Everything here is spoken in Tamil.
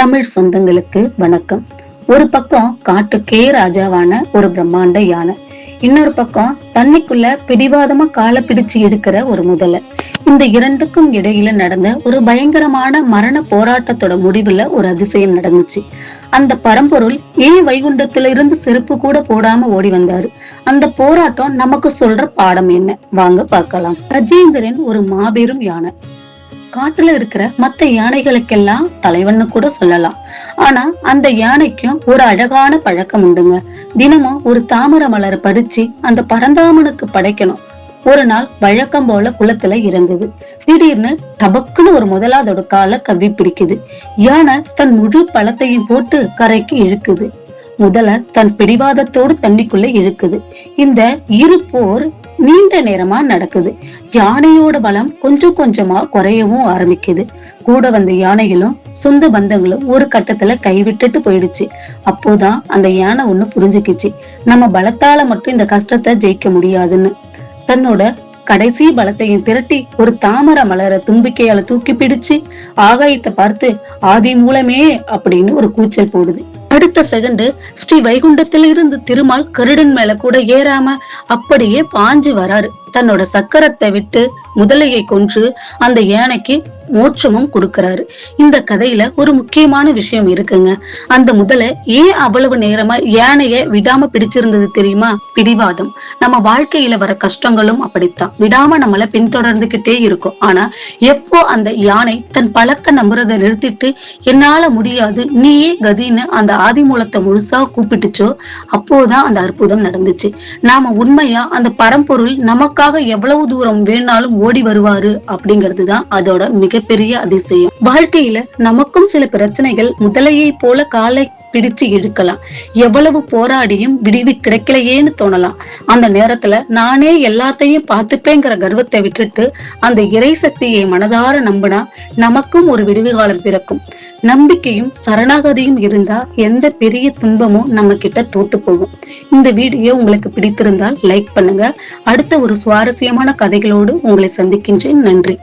தமிழ் சொந்தங்களுக்கு வணக்கம். ஒரு பக்கம் காட்டுக்கே ராஜாவான ஒரு பிரம்மாண்ட யானை, இன்னொரு பக்கம் தண்ணிக்குள்ள பிடிவாதமா காலை பிடிச்சு எடுக்கிற ஒரு முதலை. இந்த இரண்டுக்கும் இடையில நடந்த ஒரு பயங்கரமான மரண போராட்டத்தோட முடிவுல ஒரு அதிசயம் நடந்துச்சு. அந்த பரம்பொருள் ஏன் வைகுண்டத்துல இருந்து செருப்பு கூட போடாம ஓடி வந்தாரு? அந்த போராட்டம் நமக்கு சொல்ற பாடம் என்ன? வாங்க பார்க்கலாம். கஜேந்திரன் ஒரு மாபெரும் யானை. காட்டுல இருக்கிற மத்த யானைகளுக்கெல்லாம் தலைவன்னு கூட சொல்லலாம். ஆனா அந்த யானைக்கும் ஒரு அழகான பழக்கம் உண்டுங்க. தினமும் ஒரு தாமரை மலரை பறிச்சு அந்த பரந்தாமனுக்கு படைக்கணும். ஒரு நாள் வழக்கம் போல குளத்துல இறங்குது. திடீர்னு டபக்குன்னு ஒரு முதலாதோட காலை கவ்வி பிடிக்குது. யானை தன் முழு பழத்தையும் போட்டு கரைக்கு இழுக்குது. முதல தன் பிடிவாதத்தோடு தண்ணிக்குள்ள இழுக்குது. இந்த இரு போர் நீண்ட நேரமா நடக்குது. யானையோட பலம் கொஞ்சம் கொஞ்சமா குறையவும் ஆரம்பிக்குது. கூட வந்த யானைகளும் சொந்த பந்தங்களும் ஒரு கட்டத்துல கைவிட்டுட்டு போயிடுச்சு. அப்போதான் அந்த யானை ஒண்ணு புரிஞ்சுக்கிச்சு, நம்ம பலத்தால மட்டும் இந்த கஷ்டத்தை ஜெயிக்க முடியாதுன்னு. தன்னோட கடைசி பலத்தையும் திரட்டி ஒரு தாமரை மலரை தும்பிக்கையால தூக்கி பிடிச்சு ஆகாயத்தை பார்த்து ஆதி மூலமே அப்படின்னு ஒரு கூச்சல் போடுது. அடுத்த செகண்ட் ஸ்ரீ வைகுண்டத்தில இருந்து திருமால் கருடன் மேல கூட ஏறாம அப்படியே பாஞ்சு வராரு. தன்னோட சக்கரத்தை விட்டு முதலையை கொன்று அந்த யானைக்கு மோட்சமும் கொடுக்கிறாரு. இந்த கதையில ஒரு முக்கியமான விஷயம் இருக்குங்க. அந்த முதலை ஏன் அவ்வளவு நேரமா யானைய விடாம பிடிச்சிருந்தது தெரியுமா? பிடிவாதம். நம்ம வாழ்க்கையில வர கஷ்டங்களும் அப்படித்தான், விடாம நம்மள பின்தொடர்ந்துகிட்டே இருக்கும். ஆனா எப்போ அந்த யானை தன் பழத்தை நம்புறதை நிறுத்திட்டு என்னால முடியாது நீயே கதின்னு அந்த ஆதி மூலத்தை முழுசா கூப்பிட்டுச்சோ, அப்போதான் அந்த அற்புதம் நடந்துச்சு. நாம உண்மையா அந்த பரம்பொருள் நமக்காக எவ்வளவு தூரம் வேணாலும் ஓடி வருவாரு அப்படிங்கிறதுதான் அதோட மிகப்பெரிய அதிசயம். வாழ்க்கையில நமக்கும் சில பிரச்சனைகள் முதலையை போல காலை பிடிச்சு இழுக்கலாம். எவ்வளவு போராடியும் விடிவு கிடைக்கலையேன்னு தோணலாம். அந்த நேரத்துல நானே எல்லாத்தையும் பார்த்துப்பேங்கிற கர்வத்தை விட்டுட்டு அந்த இறை சக்தியை மனதார நம்பினா நமக்கும் ஒரு விடுவு காலம் பிறக்கும். நம்பிக்கையும் சரணாகதியும் இருந்தா எந்த பெரிய துன்பமும் நம்ம கிட்ட தோத்து போகும். இந்த வீடியோ உங்களுக்கு பிடித்திருந்தால் லைக் பண்ணுங்க. அடுத்த ஒரு சுவாரஸ்யமான கதைகளோடு உங்களை சந்திக்கின்றேன். நன்றி.